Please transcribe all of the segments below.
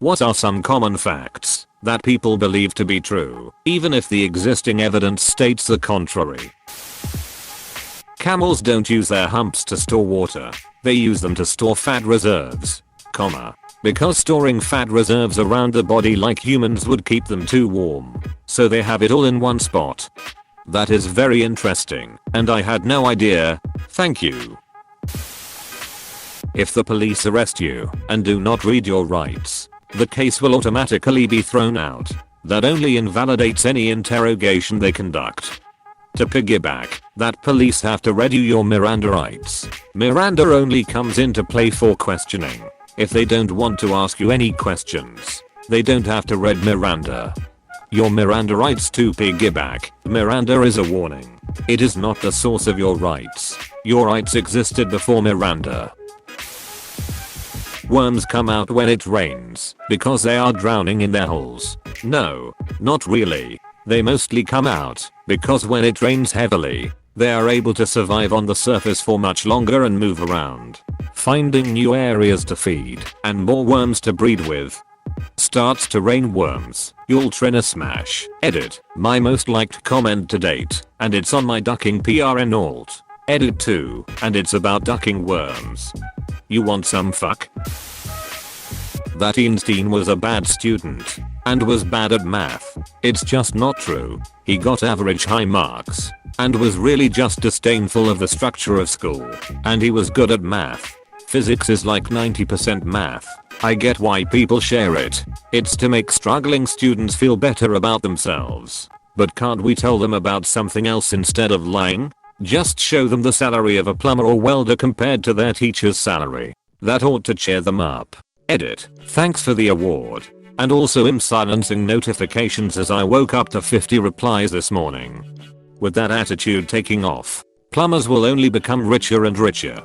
What are some common facts that people believe to be true, even if the existing evidence states the contrary? Camels don't use their humps to store water. They use them to store fat reserves, because storing fat reserves around the body like humans would keep them too warm. So they have it all in one spot. That is very interesting, and I had no idea. Thank you. If the police arrest you and do not read your rights, the case will automatically be thrown out. That only invalidates any interrogation they conduct. To piggyback, that police have to read you your Miranda rights. Miranda only comes into play for questioning. If they don't want to ask you any questions, they don't have to read Miranda. Your Miranda rights to piggyback. Miranda is a warning. It is not the source of your rights. Your rights existed before Miranda. Worms come out when it rains because they are drowning in their holes. No, not really. They mostly come out because when it rains heavily, they are able to survive on the surface for much longer and move around, finding new areas to feed and more worms to breed with. Starts to rain worms. You'll trina smash. Edit. My most liked comment to date, and it's on my ducking PRN alt. Edit 2, and it's about ducking worms. You want some fuck? That Einstein was a bad student and was bad at math. It's just not true. He got average high marks and was really just disdainful of the structure of school, and he was good at math. Physics is like 90% math. I get why people share it. It's to make struggling students feel better about themselves. But can't we tell them about something else instead of lying? Just show them the salary of a plumber or welder compared to their teacher's salary. That ought to cheer them up. Edit. Thanks for the award. And also I'm silencing notifications as I woke up to 50 replies this morning. With that attitude taking off, plumbers will only become richer and richer.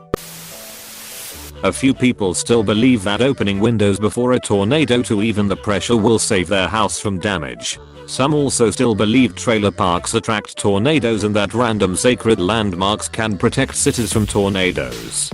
A few people still believe that opening windows before a tornado to even the pressure will save their house from damage. Some also still believe trailer parks attract tornadoes and that random sacred landmarks can protect cities from tornadoes.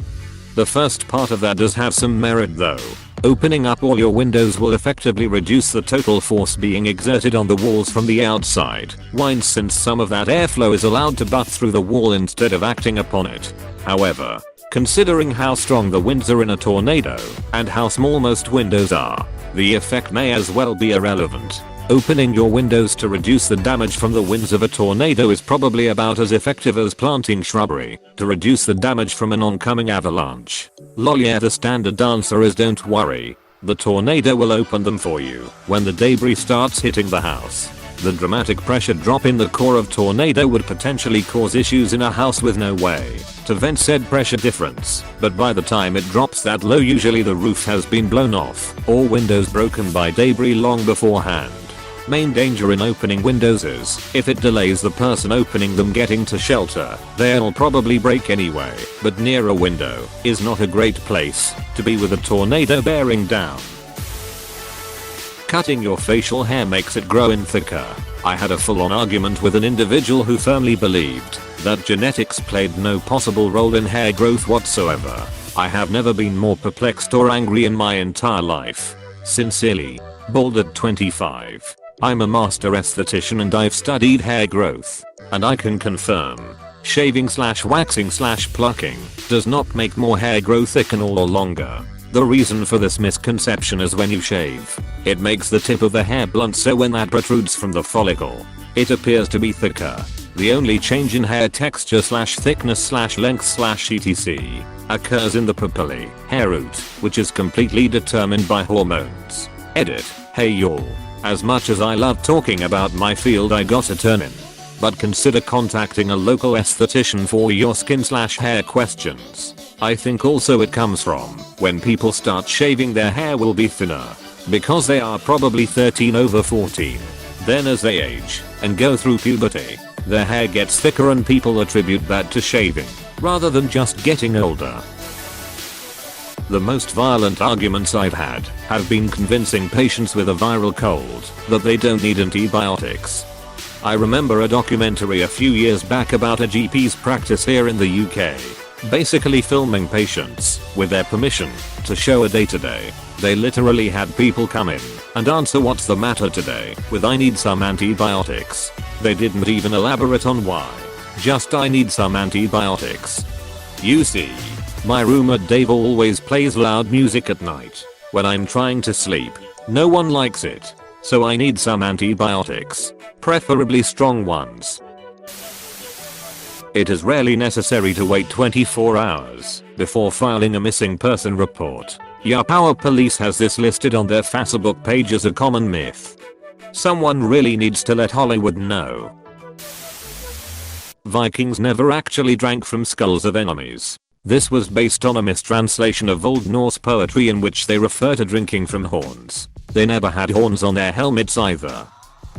The first part of that does have some merit though. Opening up all your windows will effectively reduce the total force being exerted on the walls from the outside, since some of that airflow is allowed to butt through the wall instead of acting upon it. However, considering how strong the winds are in a tornado and how small most windows are, the effect may as well be irrelevant. Opening your windows to reduce the damage from the winds of a tornado is probably about as effective as planting shrubbery to reduce the damage from an oncoming avalanche. Lol, yeah, the standard answer is don't worry. The tornado will open them for you when the debris starts hitting the house. The dramatic pressure drop in the core of tornado would potentially cause issues in a house with no way to vent said pressure difference, but by the time it drops that low usually the roof has been blown off or windows broken by debris long beforehand. Main danger in opening windows is, if it delays the person opening them getting to shelter, they'll probably break anyway, but near a window is not a great place to be with a tornado bearing down. Cutting your facial hair makes it grow in thicker. I had a full-on argument with an individual who firmly believed that genetics played no possible role in hair growth whatsoever. I have never been more perplexed or angry in my entire life. Sincerely, bald at 25. I'm a master esthetician and I've studied hair growth, and I can confirm, shaving/waxing/plucking does not make more hair grow thicker or longer. The reason for this misconception is when you shave, it makes the tip of the hair blunt, so when that protrudes from the follicle, it appears to be thicker. The only change in hair texture/thickness/length/etc. occurs in the papillae, hair root, which is completely determined by hormones. Edit. Hey y'all. As much as I love talking about my field, I gotta turn in. But consider contacting a local esthetician for your skin/hair questions. I think also it comes from when people start shaving, their hair will be thinner because they are probably 13 over 14. Then as they age and go through puberty, their hair gets thicker and people attribute that to shaving rather than just getting older. The most violent arguments I've had have been convincing patients with a viral cold that they don't need antibiotics. I remember a documentary a few years back about a GP's practice here in the UK, basically filming patients with their permission to show a day-to-day They literally had people come in and answer what's the matter today with I need some antibiotics. They didn't even elaborate on why. Just I need some antibiotics. You see, my roommate Dave always plays loud music at night when I'm trying to sleep. No one likes it. So I need some antibiotics. Preferably strong ones. It is rarely necessary to wait 24 hours before filing a missing person report. Yup, our police has this listed on their Facebook page as a common myth. Someone really needs to let Hollywood know. Vikings never actually drank from skulls of enemies. This was based on a mistranslation of Old Norse poetry in which they refer to drinking from horns. They never had horns on their helmets either.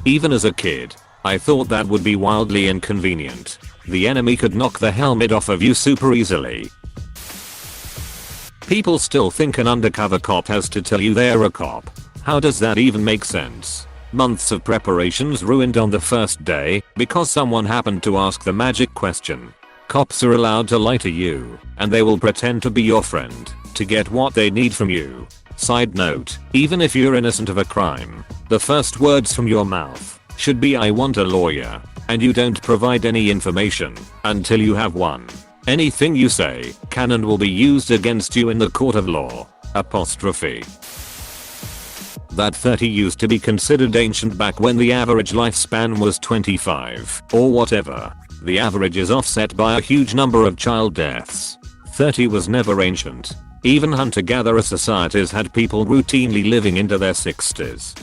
Even as a kid, I thought that would be wildly inconvenient. The enemy could knock the helmet off of you super easily. People still think an undercover cop has to tell you they're a cop. How does that even make sense? Months of preparations ruined on the first day because someone happened to ask the magic question. Cops are allowed to lie to you, and they will pretend to be your friend to get what they need from you. Side note, even if you're innocent of a crime, the first words from your mouth should be I want a lawyer, and you don't provide any information until you have one. Anything you say can and will be used against you in the court of law. Apostrophe. That 30 used to be considered ancient back when the average lifespan was 25 or whatever. The average is offset by a huge number of child deaths. 30 was never ancient. Even hunter-gatherer societies had people routinely living into their 60s.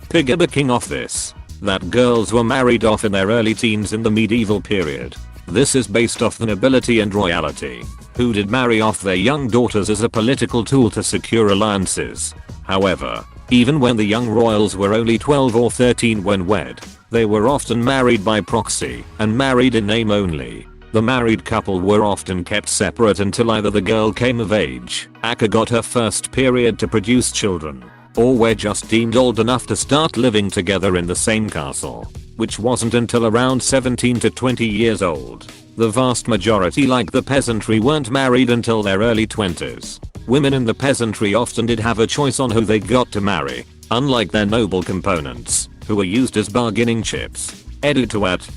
Piggybacking off this, that girls were married off in their early teens in the medieval period. This is based off the nobility and royalty, who did marry off their young daughters as a political tool to secure alliances. However, even when the young royals were only 12 or 13 when wed, they were often married by proxy and married in name only. The married couple were often kept separate until either the girl came of age, aka got her first period to produce children, or were just deemed old enough to start living together in the same castle, which wasn't until around 17 to 20 years old. The vast majority, like the peasantry, weren't married until their early 20s. Women in the peasantry often did have a choice on who they got to marry, unlike their noble components, who were used as bargaining chips. Edit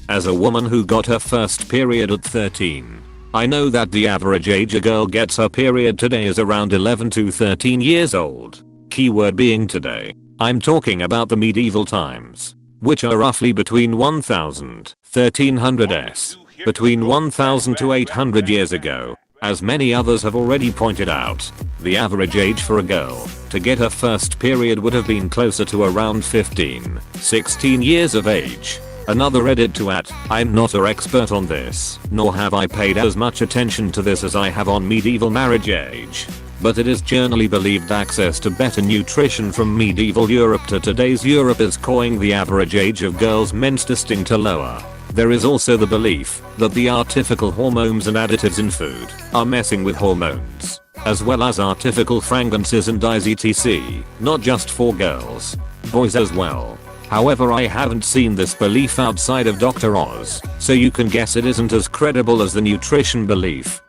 as a woman who got her first period at 13. I know that the average age a girl gets her period today is around 11 to 13 years old. Keyword being today. I'm talking about the medieval times, which are roughly between 1000, 1300s, between 1000 to 800 years ago. As many others have already pointed out, the average age for a girl to get her first period would have been closer to around 15, 16 years of age. Another edit to add, I'm not an expert on this, nor have I paid as much attention to this as I have on medieval marriage age. But it is generally believed access to better nutrition from medieval Europe to today's Europe is causing the average age of girls' menstruating to lower. There is also the belief that the artificial hormones and additives in food are messing with hormones, as well as artificial fragrances and dyes etc. Not just for girls, boys as well. However, I haven't seen this belief outside of Dr. Oz, so you can guess it isn't as credible as the nutrition belief.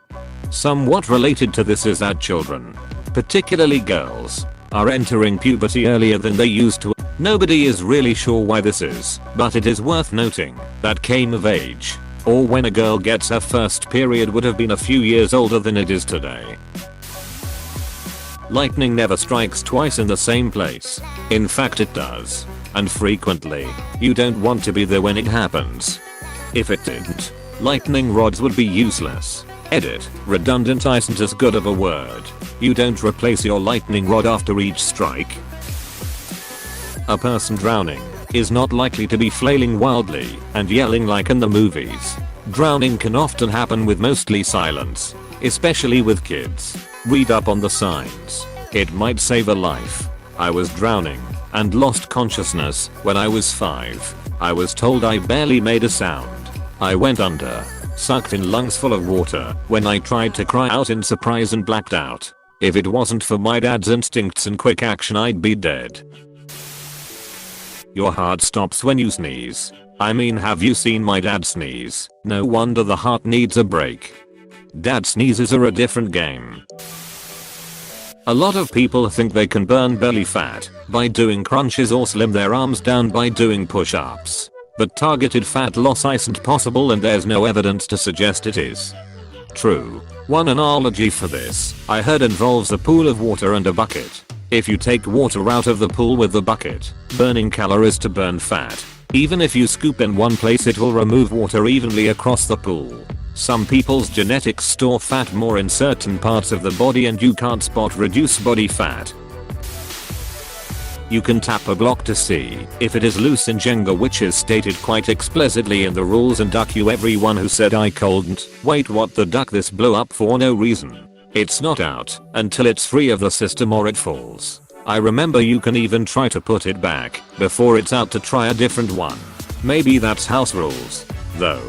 Somewhat related to this is that children, particularly girls, are entering puberty earlier than they used to. Nobody is really sure why this is, but it is worth noting that came of age, or when a girl gets her first period, would have been a few years older than it is today. Lightning never strikes twice in the same place. In fact, it does. And frequently, you don't want to be there when it happens. If it didn't, lightning rods would be useless. Edit, redundant isn't as good of a word. You don't replace your lightning rod after each strike. A person drowning is not likely to be flailing wildly and yelling like in the movies. Drowning can often happen with mostly silence, especially with kids. Read up on the signs. It might save a life. I was drowning and lost consciousness when I was 5. I was told I barely made a sound. I went under, sucked in lungs full of water when I tried to cry out in surprise and blacked out. If it wasn't for my dad's instincts and quick action, I'd be dead. Your heart stops when you sneeze. I mean, have you seen my dad sneeze? No wonder the heart needs a break. Dad sneezes are a different game. A lot of people think they can burn belly fat by doing crunches or slim their arms down by doing push-ups. But targeted fat loss isn't possible, and there's no evidence to suggest it is. True. One analogy for this I heard involves a pool of water and a bucket. If you take water out of the pool with the bucket, burning calories to burn fat. Even if you scoop in one place, it will remove water evenly across the pool. Some people's genetics store fat more in certain parts of the body, and you can't spot reduced body fat. You can tap a block to see if it is loose in Jenga, which is stated quite explicitly in the rules, and duck you everyone who said I couldn't. Wait, what the duck this blow up for no reason. It's not out until it's free of the system or it falls. I remember you can even try to put it back before it's out to try a different one. Maybe that's house rules, though.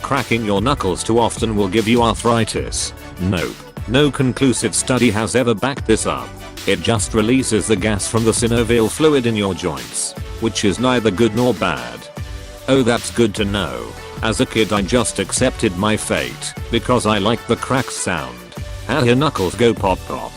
Cracking your knuckles too often will give you arthritis. Nope. No conclusive study has ever backed this up. It just releases the gas from the synovial fluid in your joints, which is neither good nor bad. Oh, that's good to know. As a kid I just accepted my fate because I liked the crack sound. How your knuckles go pop pop.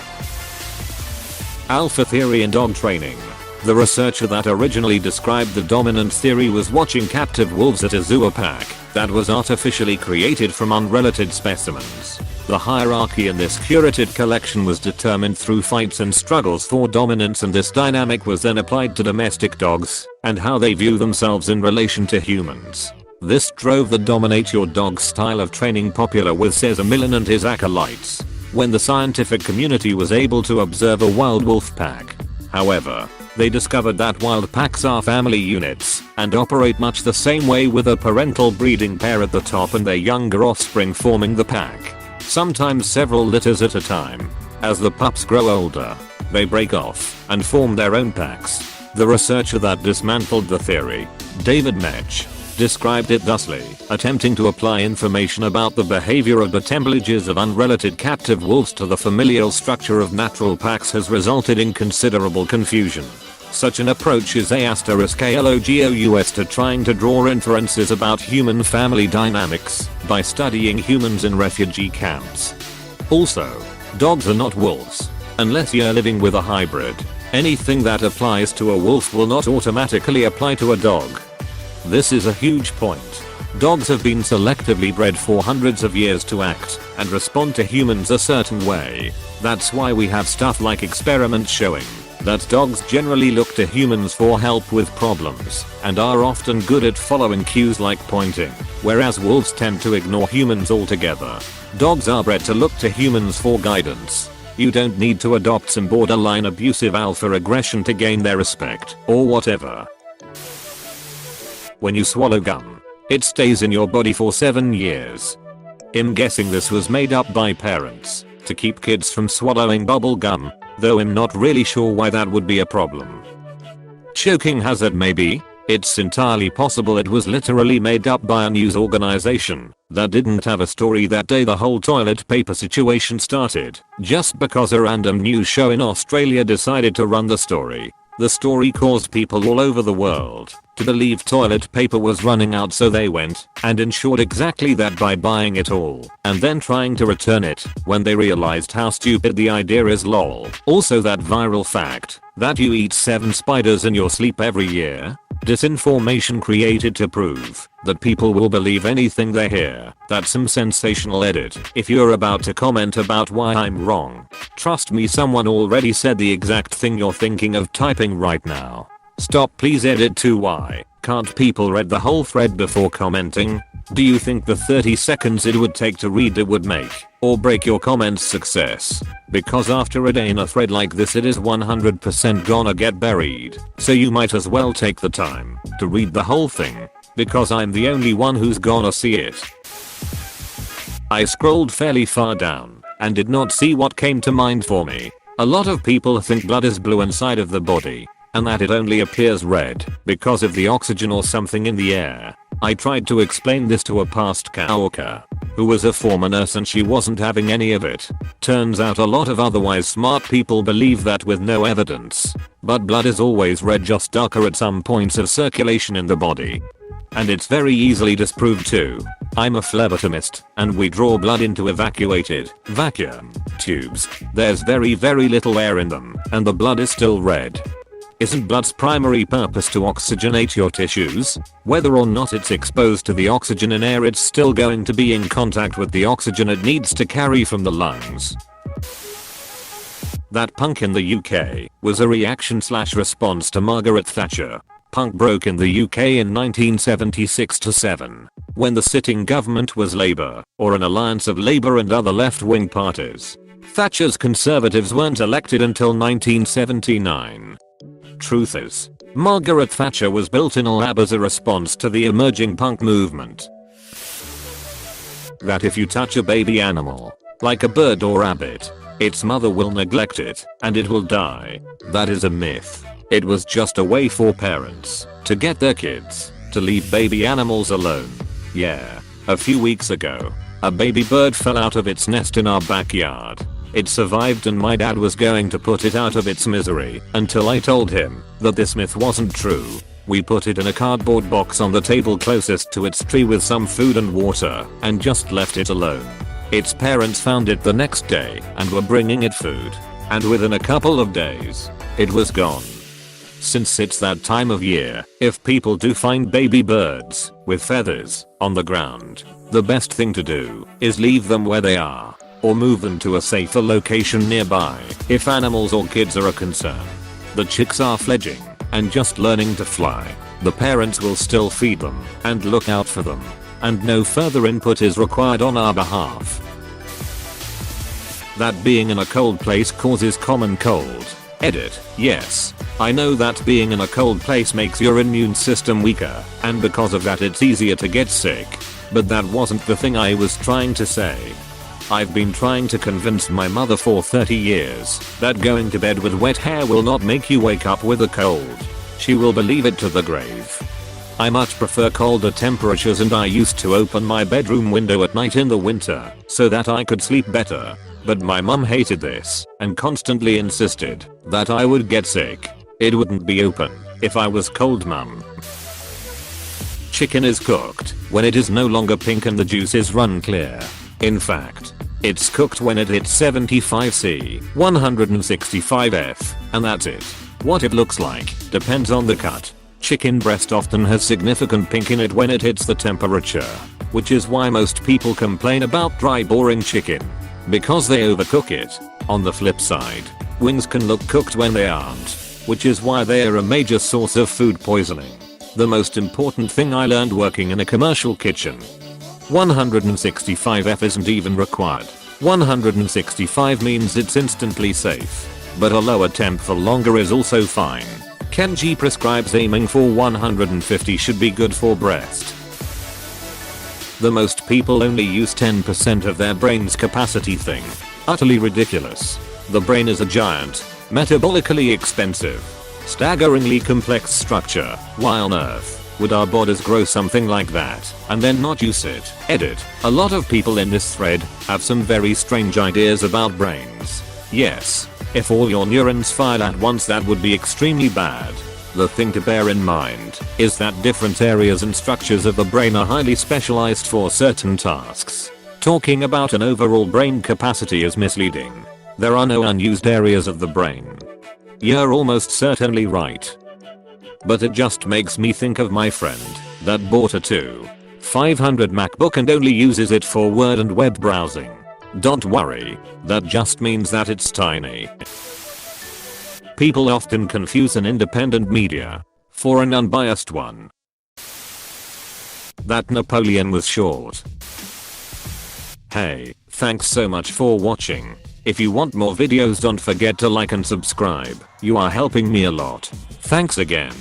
Alpha theory in dog training. The researcher that originally described the dominant theory was watching captive wolves at a zoo pack that was artificially created from unrelated specimens. The hierarchy in this curated collection was determined through fights and struggles for dominance, and this dynamic was then applied to domestic dogs and how they view themselves in relation to humans. This drove the dominate your dog style of training popular with Cesar Millan and his acolytes when the scientific community was able to observe a wild wolf pack. However, they discovered that wild packs are family units and operate much the same way, with a parental breeding pair at the top and their younger offspring forming the pack. Sometimes several litters at a time. As the pups grow older, they break off and form their own packs. The researcher that dismantled the theory, David Mech, described it thusly: attempting to apply information about the behavior of assemblages of unrelated captive wolves to the familial structure of natural packs has resulted in considerable confusion. Such an approach is AskReddit to trying to draw inferences about human family dynamics by studying humans in refugee camps. Also, dogs are not wolves. Unless you're living with a hybrid, anything that applies to a wolf will not automatically apply to a dog. This is a huge point. Dogs have been selectively bred for hundreds of years to act and respond to humans a certain way. That's why we have stuff like experiments showing that dogs generally look to humans for help with problems and are often good at following cues like pointing, whereas wolves tend to ignore humans altogether. Dogs are bred to look to humans for guidance. You don't need to adopt some borderline abusive alpha aggression to gain their respect or whatever. When you swallow gum, it stays in your body for 7 years. I'm guessing this was made up by parents to keep kids from swallowing bubble gum, though I'm not really sure why that would be a problem. Choking hazard maybe? It's entirely possible it was literally made up by a news organization that didn't have a story that day the whole toilet paper situation started, just because a random news show in Australia decided to run the story. The story caused people all over the world to believe toilet paper was running out, so they went and ensured exactly that by buying it all and then trying to return it when they realized how stupid the idea is, lol. Also, that viral fact that you eat 7 spiders in your sleep every year? Disinformation created to prove that people will believe anything they hear. That's some sensational edit. If you're about to comment about why I'm wrong, trust me, someone already said the exact thing you're thinking of typing right now. Stop, please edit to why can't people read the whole thread before commenting? Do you think the 30 seconds it would take to read it would make or break your comment's success? Because after a day in a thread like this, it is 100% gonna get buried. So you might as well take the time to read the whole thing, because I'm the only one who's gonna see it. I scrolled fairly far down and did not see what came to mind for me. A lot of people think blood is blue inside of the body and that it only appears red because of the oxygen or something in the air. I tried to explain this to a past coworker who was a former nurse, and she wasn't having any of it. Turns out a lot of otherwise smart people believe that with no evidence. But blood is always red, just darker at some points of circulation in the body. And it's very easily disproved too. I'm a phlebotomist, and we draw blood into evacuated vacuum tubes. There's very little air in them, and the blood is still red. Isn't blood's primary purpose to oxygenate your tissues? Whether or not it's exposed to the oxygen in air, it's still going to be in contact with the oxygen it needs to carry from the lungs. That punk in the UK was a reaction/response to Margaret Thatcher. Punk broke in the UK in 1976-7, when the sitting government was Labour, or an alliance of Labour and other left-wing parties. Thatcher's Conservatives weren't elected until 1979. Truth is, Margaret Thatcher was built in a lab as a response to the emerging punk movement. That if you touch a baby animal, like a bird or rabbit, its mother will neglect it, and it will die. That is a myth. It was just a way for parents to get their kids to leave baby animals alone. Yeah, a few weeks ago, a baby bird fell out of its nest in our backyard. It survived, and my dad was going to put it out of its misery until I told him that this myth wasn't true. We put it in a cardboard box on the table closest to its tree with some food and water, and just left it alone. Its parents found it the next day and were bringing it food, and within a couple of days, it was gone. Since it's that time of year, if people do find baby birds with feathers on the ground, the best thing to do is leave them where they are, or move them to a safer location nearby if animals or kids are a concern. The chicks are fledging and just learning to fly. The parents will still feed them and look out for them, and no further input is required on our behalf. That being in a cold place causes common cold. Edit. Yes, I know that being in a cold place makes your immune system weaker, and because of that it's easier to get sick. But that wasn't the thing I was trying to say. I've been trying to convince my mother for 30 years that going to bed with wet hair will not make you wake up with a cold. She will believe it to the grave. I much prefer colder temperatures, and I used to open my bedroom window at night in the winter so that I could sleep better. But my mum hated this and constantly insisted that I would get sick. It wouldn't be open if I was cold, mum. Chicken is cooked when it is no longer pink and the juices run clear. In fact, it's cooked when it hits 75°C, 165°F, and that's it. What it looks like depends on the cut. Chicken breast often has significant pink in it when it hits the temperature, which is why most people complain about dry, boring chicken, because they overcook it. On the flip side, wings can look cooked when they aren't, which is why they are a major source of food poisoning. The most important thing I learned working in a commercial kitchen: 165°F isn't even required. 165 means it's instantly safe, but a lower temp for longer is also fine. Kenji prescribes aiming for 150 should be good for breast. The most people only use 10% of their brain's capacity thing. Utterly ridiculous. The brain is a giant, metabolically expensive, staggeringly complex structure. Why on earth would our bodies grow something like that and then not use it? Edit. A lot of people in this thread have some very strange ideas about brains. Yes, if all your neurons fire at once, that would be extremely bad. The thing to bear in mind is that different areas and structures of the brain are highly specialized for certain tasks. Talking about an overall brain capacity is misleading. There are no unused areas of the brain. You're almost certainly right. But it just makes me think of my friend that bought a 2500 MacBook and only uses it for Word and web browsing. Don't worry, that just means that it's tiny. People often confuse an independent media for an unbiased one. That Napoleon was short. Hey, thanks so much for watching. If you want more videos, don't forget to like and subscribe. You are helping me a lot. Thanks again.